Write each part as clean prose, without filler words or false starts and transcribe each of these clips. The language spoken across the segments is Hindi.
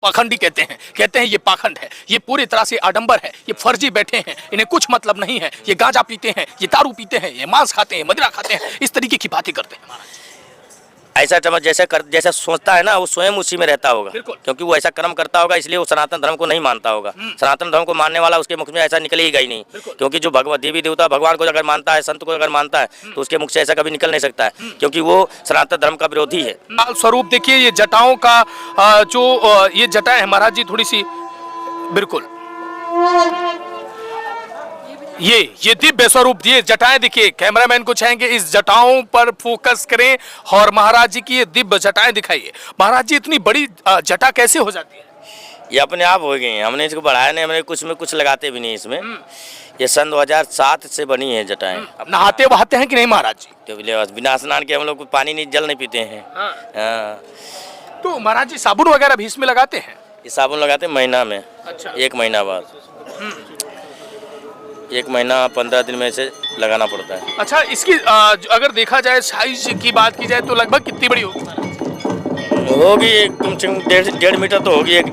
पाखंडी कहते हैं ये पाखंड है, ये पूरी तरह से आडंबर है, ये फर्जी बैठे हैं, इन्हें कुछ मतलब नहीं है, ये गांजा पीते हैं, ये दारू पीते हैं, ये मांस खाते हैं, मदिरा खाते हैं, इस तरीके की बातें करते हैं। महाराज ऐसा जैसा सोचता है ना वो स्वयं उसी में रहता होगा, क्योंकि वो ऐसा कर्म करता होगा, इसलिए वो सनातन धर्म को नहीं मानता होगा। सनातन धर्म को मानने वाला उसके मुख में ऐसा निकलेगा ही नहीं, क्योंकि जो भगवान देवी देवता भगवान को अगर मानता है, संत को अगर मानता है, तो उसके मुख से ऐसा कभी निकल नहीं सकता है, क्योंकि वो सनातन धर्म का विरोधी है। स्वरूप देखिए, ये जटाओं का ये जटाएं है महाराज जी, थोड़ी सी बिल्कुल ये दिव्य स्वरूप, ये जटाएं देखिए, कैमरामैन को चाहेंगे इस जटाओं पर फोकस करें और महाराज जी की ये दिव्य जटाएं दिखाइए। महाराज जी इतनी बड़ी जटा कैसे हो जाती है? ये अपने आप हो गई हैं, हमने इसको बढ़ाया नहीं, हमने कुछ में कुछ लगाते भी नहीं इसमें। ये सन 2007 से बनी है जटाएं। नहाते बहाते हैं कि नहीं महाराज जी? तो बिना स्नान के हम लोग पानी नहीं, जल नहीं पीते हैं। तो महाराज जी साबुन वगैरह भी इसमें लगाते हैं? ये साबुन लगाते हैं महीना में। अच्छा। 1 महीना बाद, 1 महीना 15 दिन में से लगाना पड़ता है। अच्छा, इसकी अगर देखा जाए साइज की बात की जाए तो लगभग कितनी बड़ी होगी? होगी कम से कम 1.5 मीटर तो होगी, एक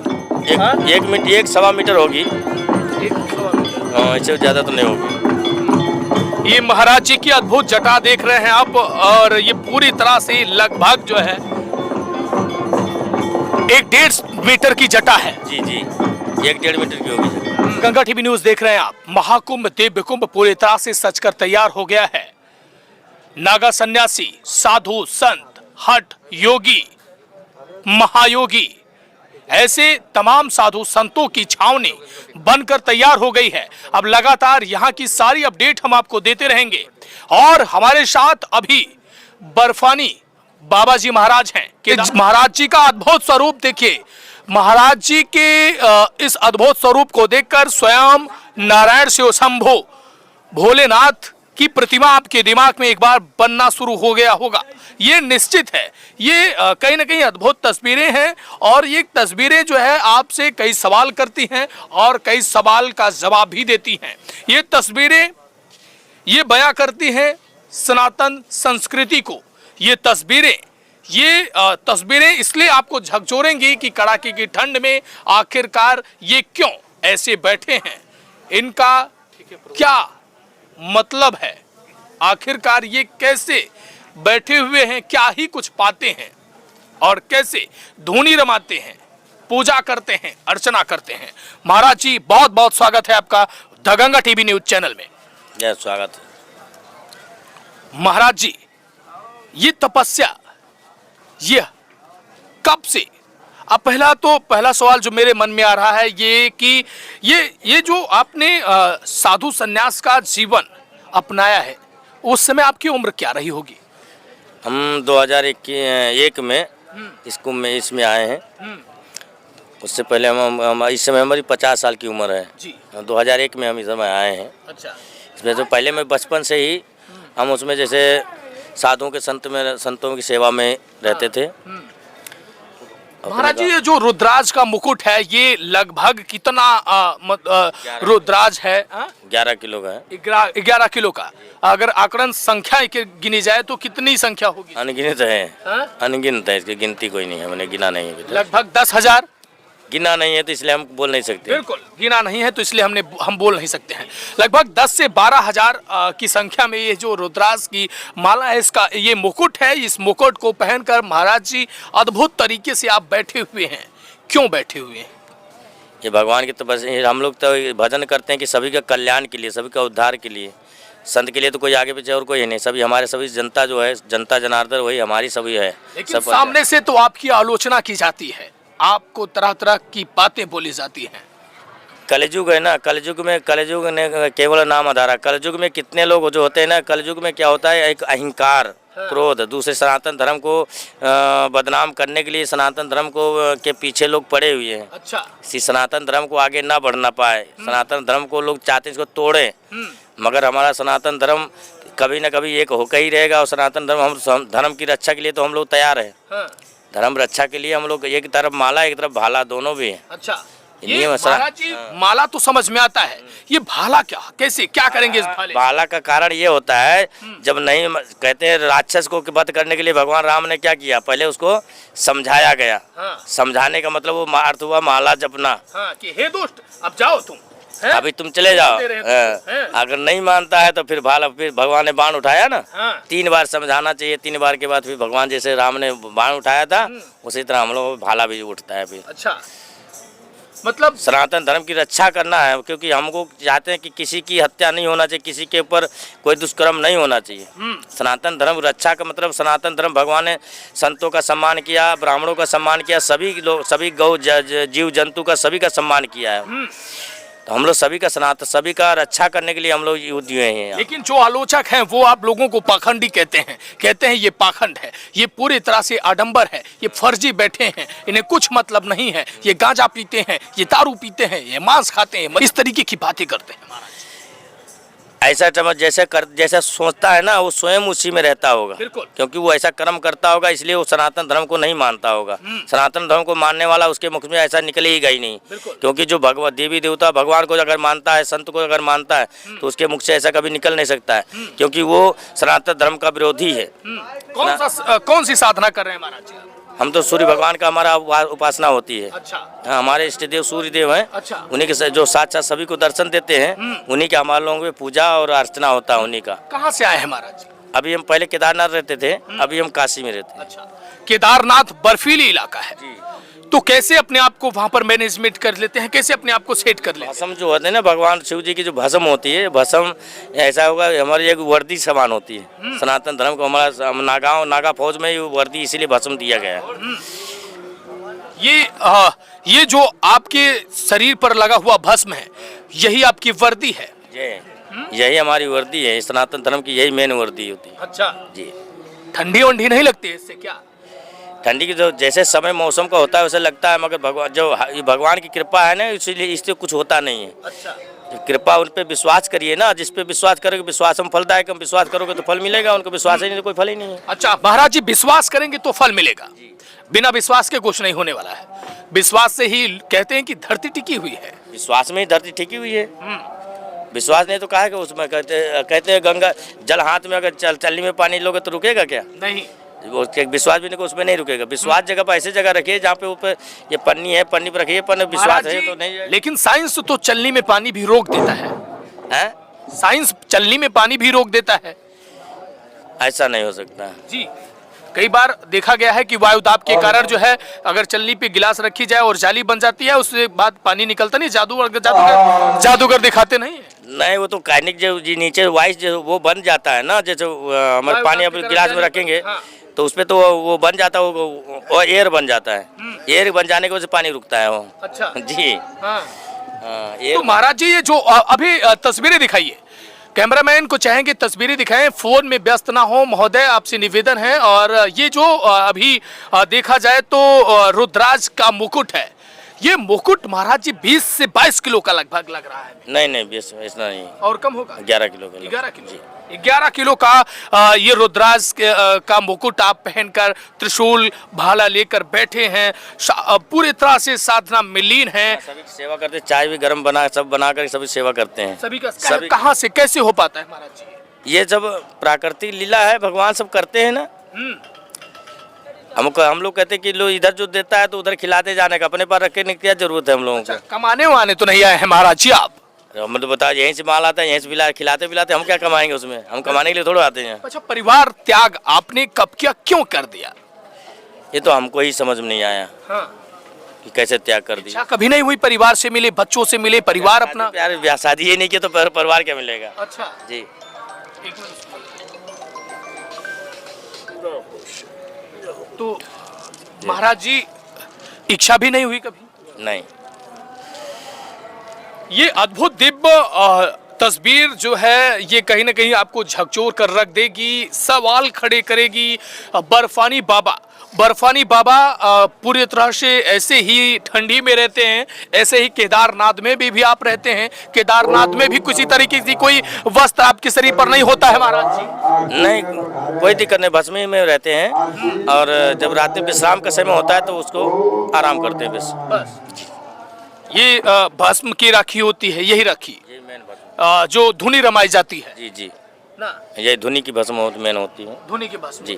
सवा मीटर होगी। हाँ, इससे ज़्यादा तो नहीं होगी। ये महाराज जी की अद्भुत जटा देख रहे हैं आप, और ये पूरी तरह से लगभग जो है 1.5 मीटर की जटा है। जी 1.5 मीटर की होगी। गंगा टीवी न्यूज देख रहे हैं आप। महाकुंभ दिव्य कुंभ पूरी तरह से सजकर तैयार हो गया है। नागा सन्यासी, साधु, संत, हठ योगी, महायोगी, ऐसे तमाम साधु संतों की छावनी बनकर तैयार हो गई है। अब लगातार यहाँ की सारी अपडेट हम आपको देते रहेंगे, और हमारे साथ अभी बर्फानी बाबा जी महाराज हैं कि महाराज जी का अद्भुत स्वरूप देखिए। महाराज जी के इस अद्भुत स्वरूप को देखकर स्वयं नारायण शिव शंभो भोलेनाथ की प्रतिमा आपके दिमाग में एक बार बनना शुरू हो गया होगा, ये निश्चित है। ये कहीं ना कहीं अद्भुत तस्वीरें हैं, और ये तस्वीरें जो है आपसे कई सवाल करती हैं और कई सवाल का जवाब भी देती हैं। ये तस्वीरें ये बयां करती हैं सनातन संस्कृति को। ये तस्वीरें इसलिए आपको झकझोरेंगी कि कड़ाके की ठंड में आखिरकार ये क्यों ऐसे बैठे हैं, इनका क्या मतलब है, आखिरकार ये कैसे बैठे हुए हैं, क्या ही कुछ पाते हैं, और कैसे धूनी रमाते हैं, पूजा करते हैं, अर्चना करते हैं। महाराज जी बहुत बहुत स्वागत है आपका the Ganga TV news channel में। जय स्वागत है। महाराज जी, ये तपस्या ये कब से? अब पहला सवाल जो मेरे मन में आ रहा है ये कि ये जो आपने साधु संन्यास का जीवन अपनाया है, उस समय आपकी उम्र क्या रही होगी? हम 2001 में इस कुंभ में इसमें आए हैं। उससे पहले हम इस समय हमारी 50 साल की उम्र है जी। 2001 में हम इस समय आए हैं। अच्छा। इसमें तो पहले मैं बचपन से ही हम उसमें जैसे साधुओं के संतों की सेवा में रहते थे। महाराज जी, ये जो रुद्राज का मुकुट है ये लगभग कितना रुद्राज है? 11 किलो का है। 11 किलो का। अगर आकलन संख्या गिनी जाए तो कितनी संख्या होगी? अनगिनत है। अनगिनत है, इसकी गिनती कोई नहीं है, मैंने गिना नहीं है। लगभग 10,000। गिना नहीं है तो इसलिए हम बोल नहीं सकते। बिल्कुल, गिना नहीं है तो इसलिए हम बोल नहीं सकते हैं। लगभग 10 से 12,000 की संख्या में ये जो रुद्राज की माला है, इसका ये मुकुट है। इस मुकुट को पहनकर महाराज जी अद्भुत तरीके से आप बैठे हुए हैं। क्यों बैठे हुए हैं? ये भगवान की तपस्या। हम लोग तो भजन करते हैं कि सभी का कल्याण के लिए, सभी का उद्धार के लिए। संत के लिए तो कोई आगे पीछे और कोई नहीं, सभी जनता जो है, जनता जनार्दन वही हमारी सभी है। लेकिन सामने से तो आपकी आलोचना की जाती है, आपको तरह तरह की बातें बोली जाती हैं। कलयुग है ना, कलयुग ने केवल नाम आधारा। कलयुग में कितने लोग जो होते हैं ना, कलयुग में क्या होता है, एक अहंकार, क्रोध, दूसरे सनातन धर्म को बदनाम करने के लिए सनातन धर्म को के पीछे लोग पड़े हुए हैं। अच्छा। सनातन धर्म को आगे ना बढ़ना पाए, सनातन धर्म को लोग चाहते हैं इसको तोड़े, मगर हमारा सनातन धर्म कभी ना कभी एक होकर ही रहेगा। और सनातन धर्म की रक्षा के लिए तो हम लोग तैयार है। धर्म रक्षा के लिए हम लोग एक तरफ माला एक तरफ भाला दोनों भी है। अच्छा। ये नियम महाराज जी माला तो समझ में आता है, ये भाला क्या, कैसे क्या करेंगे इस भाले? भाला का कारण ये होता है, जब नहीं कहते हैं राक्षस को वध करने के लिए भगवान राम ने क्या किया, पहले उसको समझाया गया। हाँ। समझाने का मतलब वो अर्थ हुआ माला जपना। हाँ, कि हे दुष्ट अब जाओ तुम, हैं? अभी तुम चले जाओ। दे रहे हो तुम, हैं? अगर नहीं मानता है तो फिर फिर भगवान ने बाण उठाया ना। हाँ। 3 बार समझाना चाहिए, 3 बार के बाद फिर भगवान जैसे राम ने बाण उठाया था उसी तरह हम लोग भाला भी उठता है। फिर अच्छा, मतलब सनातन धर्म की रक्षा करना है, क्योंकि हमको चाहते हैं कि किसी की हत्या नहीं होना चाहिए, किसी के ऊपर कोई दुष्कर्म नहीं होना चाहिए। सनातन धर्म रक्षा का मतलब, सनातन धर्म भगवान ने संतों का सम्मान किया, ब्राह्मणों का सम्मान किया, सभी लोग, सभी गौ जीव जंतु का, सभी का सम्मान किया है। तो हम लोग सभी का रक्षा करने के लिए हम लोग युद्ध हुए हैं। लेकिन जो आलोचक हैं वो आप लोगों को पाखंडी कहते हैं ये पाखंड है, ये पूरी तरह से आडंबर है, ये फर्जी बैठे हैं, इन्हें कुछ मतलब नहीं है, ये गांजा पीते हैं, ये दारू पीते हैं, ये मांस खाते हैं, इस तरीके की बातें करते हैं। महाराज ऐसा समझ जैसा सोचता है ना, वो स्वयं उसी में रहता होगा, बिल्कुल। क्योंकि वो ऐसा कर्म करता होगा, इसलिए वो सनातन धर्म को नहीं मानता होगा। सनातन धर्म को मानने वाला उसके मुख में ऐसा निकलेगा ही नहीं, क्योंकि जो भगवान देवी देवता भगवान को अगर मानता है, संत को अगर मानता है, तो उसके मुख से ऐसा कभी निकल नहीं सकता है, क्योंकि वो सनातन धर्म का विरोधी है। कौन सी साधना कर रहे हैं महाराज जी? हम तो सूर्य भगवान का हमारा उपासना होती है। अच्छा। हाँ, हमारे इष्ट देव सूर्य देव हैं। अच्छा। उन्हीं के जो साक्षात सभी को दर्शन देते हैं, उन्हीं के हमारे लोगों में पूजा और अर्चना होता है उन्हीं का। कहाँ से आए हैं महाराज जी? अभी हम पहले केदारनाथ रहते थे, अभी हम काशी में रहते हैं। अच्छा, केदारनाथ बर्फीली इलाका है, तो कैसे अपने आप को वहाँ पर मैनेजमेंट कर लेते हैं, कैसे अपने आप को सेट कर लेते हैं? भस्म जो होते हैं ना, भगवान शिव जी की जो भस्म होती है, भस्म ऐसा होगा हमारी एक वर्दी समान होती है। सनातन धर्म को हमारा नागा फौज में वर्दी इसीलिए भस्म दिया गया है। ये जो आपके शरीर पर लगा हुआ भस्म है, यही आपकी वर्दी है? यही हमारी वर्दी है, सनातन धर्म की यही मेन वर्दी होती है। अच्छा जी। ठंडी वंडी नहीं लगती है इससे क्या? ठंडी की जो जैसे समय मौसम का होता है वैसे लगता है, मगर भगवान की कृपा है ना, इसलिए इससे कुछ होता नहीं है। अच्छा। कृपा उन पे विश्वास करिए ना, जिस पे विश्वास करोगे, विश्वास हम फलदायक, हम विश्वास करोगे तो फल मिलेगा, उनको विश्वास ही नहीं तो कोई फल ही नहीं है। अच्छा महाराज जी, विश्वास करेंगे तो फल मिलेगा, बिना विश्वास के कुछ नहीं होने वाला है। विश्वास से ही कहते हैं कि धरती टिकी हुई है, विश्वास में ही धरती टिकी हुई है। विश्वास नहीं तो कहा कि उसमें कहते हैं गंगा जल हाथ में, अगर चलनी में पानी लोगे तो रुकेगा क्या? नहीं। विश्वास भी नहीं, उसमें नहीं रुकेगा। विश्वास जगह पर ऐसे जगह रखिए जहाँ पे ऊपर ये पन्नी है, पन्नी पर रखिए, पन्नी विश्वास है तो नहीं। लेकिन साइंस तो चलनी में पानी भी रोक देता है, साइंस चलनी में पानी भी रोक देता है। ऐसा नहीं हो सकता जी। कई बार देखा गया है कि वायुदाब के कारण जो है, अगर चलनी पे गिलास रखी जाए और जाली बन जाती है, उसके बाद पानी निकलता नहीं। जादूगर दिखाते नहीं है? नहीं, वो तो काइनिक जो नीचे वाइस जो वो बन जाता है ना, जैसे हमारे पानी अब गिलास में रखेंगे तो उसपे तो वो बन जाता है, वो एयर बन जाता है। एयर बन जाने की वजह से पानी रुकता है वो। अच्छा जी। तो महाराज जी, ये जो अभी तस्वीरें दिखाइए, कैमरामैन को चाहेंगे तस्वीरें दिखाएं, फोन में व्यस्त ना हो महोदय, आपसे निवेदन है। और ये जो अभी देखा जाए तो रुद्राज का मुकुट है, ये मुकुट महाराज जी 20 से 22 किलो का लगभग लग रहा है। नहीं 20 इतना नहीं, और कम होगा। 11 किलो का। 11 किलो का ये रुद्राज का मुकुट आप पहनकर, त्रिशूल भाला लेकर बैठे हैं, पूरी तरह से साधना में लीन हैं। सभी सेवा करते, चाय भी गर्म बना सब बनाकर सभी सेवा करते हैं। सभी का कहाँ से कैसे हो पाता है महाराज जी? ये सब प्राकृतिक लीला है, भगवान सब करते हैं ना। हम लोग कहते हैं कि लो इधर जो देता है तो उधर खिलाते जाने का, अपने पास रखने की क्या जरूरत है हम लोगों को? कमाने वाने तो नहीं आए हैं महाराज जी आप? हम तो बताओ, यहीं से माल आता है, यहीं से खिलाते पिलाते, हम क्या कमाएंगे उसमें? हम कमाने के लिए थोड़ा आते हैं। अच्छा, परिवार त्याग आपने कब किया, क्यों कर दिया? ये तो हमको ही समझ में नहीं आया कि कैसे त्याग कर दिया। कभी नहीं हुई परिवार से मिले, बच्चों से मिले, परिवार अपना? यार ब्याह शादी ये नहीं किया तो परिवार क्या मिलेगा? अच्छा जी। तो महाराज जी, इच्छा भी नहीं हुई कभी? नहीं। ये अद्भुत दिव्य तस्वीर जो है, ये कहीं ना कहीं आपको झकझोर कर रख देगी, सवाल खड़े करेगी। बर्फानी बाबा पूरी तरह से ऐसे ही ठंडी में रहते हैं, ऐसे ही केदारनाथ में भी आप रहते हैं। केदारनाथ में भी किसी तरीके की कोई वस्त्र आपके शरीर पर नहीं होता है महाराज जी? नहीं, कोई दिक्कत नहीं, भस्मी में रहते हैं। और जब रात में विश्राम का समय होता है तो उसको आराम करते हैं बस। ये भस्म की राखी होती है, यही राखी ये मेन भस्म। जो धुनी रमाई जाती है जी जी, ना, ये धुनी की भस्म मेन होती है। धुनी की भस्म। जी,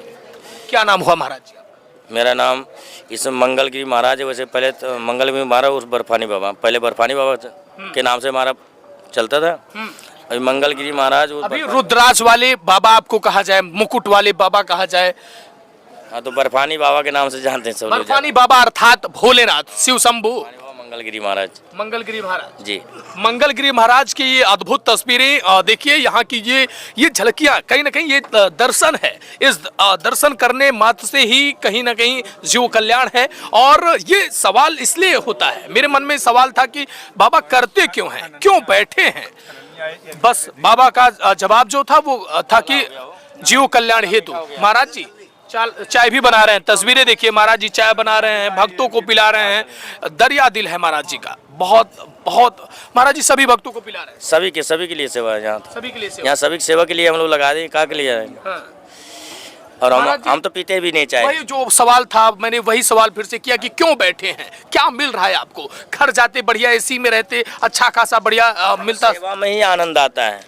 क्या नाम हुआ महाराज जी? मेरा नाम इसमें मंगलगिरी महाराज है। वैसे पहले तो मंगलगिरी महाराज उस बर्फानी बाबा, पहले बर्फानी बाबा के नाम से हमारा चलता था। अभी मंगलगिरी महाराज अभी रुद्राज वाले बाबा आपको कहा जाए, मुकुट वाले बाबा कहा जाए? हाँ, तो बर्फानी बाबा के नाम से जानते हैं सब लोग। बर्फानी बाबा अर्थात भोलेनाथ, शिव शंभू, मंगलगिरी महाराज। मंगलगिरी महाराज जी, मंगलगिरी महाराज की ये अद्भुत तस्वीरें देखिए, यहाँ की ये झलकियाँ, कहीं ना कहीं ये दर्शन है। इस दर्शन करने मात्र से ही कहीं ना कहीं जीव कल्याण है। और ये सवाल इसलिए होता है, मेरे मन में सवाल था कि बाबा करते क्यों हैं, क्यों बैठे हैं? बस बाबा का जवाब जो था वो था कि जीव कल्याण हेतु। महाराज जी चाय भी बना रहे हैं, तस्वीरें देखिए, महाराज जी चाय बना रहे हैं, भक्तों को पिला रहे हैं। दरिया दिल है महाराज जी का, बहुत बहुत। महाराज जी सभी भक्तों को पिला रहे हैं? सभी के लिए सेवा है यहाँ। सभी के लिए सेवा? यहाँ सभी की सेवा के लिए हम लोग लगा दें, कहाँ के लिए आएंगे? हाँ। और हम तो पीते भी नहीं चाहे। वही जो सवाल था, मैंने वही सवाल फिर से किया कि क्यों बैठे हैं, क्या मिल रहा है आपको? घर जाते बढ़िया एसी में रहते, अच्छा खासा बढ़िया मिलता। सेवा में ही आनंद आता है।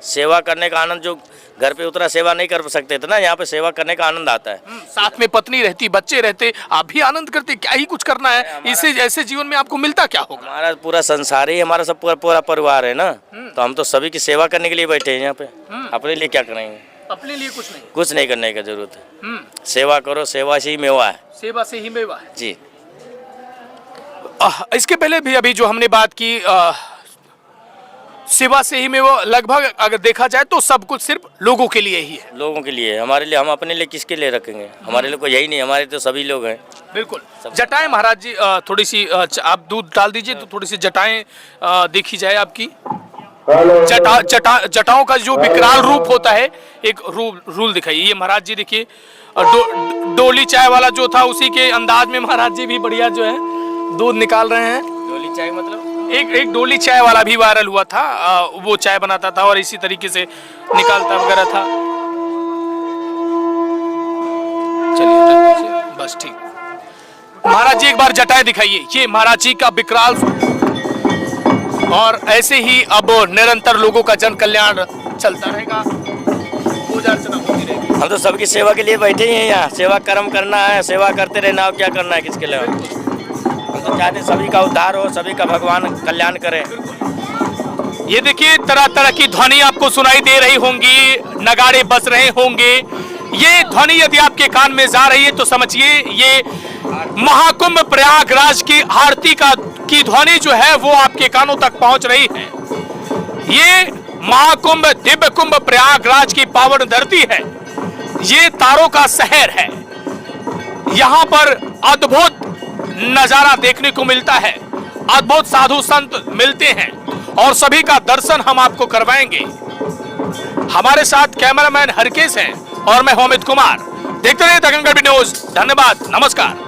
सेवा करने का आनंद जो घर पे उतना सेवा नहीं कर सकते थे ना, यहाँ पे सेवा करने का आनंद आता है। साथ में पत्नी रहती, बच्चे रहते, आप भी आनंद करते, क्या ही कुछ करना है। इससे ऐसे जीवन में आपको मिलता क्या होगा? हमारा पूरा संसार ही हमारा सब पूरा परिवार है ना, तो हम तो सभी की सेवा करने के लिए बैठे हैं यहाँ पे। अपने लिए क्या करेंगे? अपने लिए कुछ नहीं करने की जरूरत है। सेवा करो, सेवा से ही मेवा है। सेवा से ही मेवा है जी। इसके पहले भी अभी जो हमने बात की, सेवा से ही में वो लगभग अगर देखा जाए तो सब कुछ सिर्फ लोगों के लिए ही है। लोगों के लिए, हमारे लिए, हम अपने लिए किसके लिए रखेंगे? हमारे लिए कोई यही नहीं, हमारे तो सभी लोग हैं। बिल्कुल। जटाएं महाराज जी, थोड़ी सी आप दूध डाल दीजिए तो थोड़ी सी जटाएं देखी जाए आपकी। जटाओं का जो विकराल रूप होता है, एक रूल दिखाइए। ये महाराज जी देखिए, डोली चाय वाला जो था उसी के अंदाज में महाराज जी भी बढ़िया जो है दूध निकाल रहे हैं। डोली चाय मतलब एक डोली चाय वाला भी वायरल हुआ था, वो चाय बनाता था और इसी तरीके से निकालता वगैरह था। चलिए बस ठीक। महाराज जी एक बार जटाएं दिखाइए। ये महाराज जी का विकराल, और ऐसे ही अब निरंतर लोगों का जन कल्याण चलता रहेगा, पूजा अर्चना होती रहेगी। हम तो सबकी सेवा के लिए बैठे ही हैं यहाँ। सेवा कर्म करना है, सेवा करते रहना, और क्या करना है किसके लिए? हम तो चाहते सभी का उद्धार हो, सभी का भगवान कल्याण करे। ये देखिए तरह तरह की ध्वनि आपको सुनाई दे रही होंगी, नगाड़े बज रहे होंगे। ये ध्वनि यदि आपके कान में जा रही है तो समझिए ये महाकुंभ प्रयागराज की आरती की ध्वनि जो है वो आपके कानों तक पहुंच रही है। ये महाकुंभ, दिव्य कुंभ प्रयागराज की पावन धरती है। ये तारों का शहर है। यहाँ पर अद्भुत नजारा देखने को मिलता है, अद्भुत साधु संत मिलते हैं और सभी का दर्शन हम आपको करवाएंगे। हमारे साथ कैमरामैन हरकेश हैं और मैं होमित कुमार। देखते रहिए दंगल न्यूज। धन्यवाद, नमस्कार।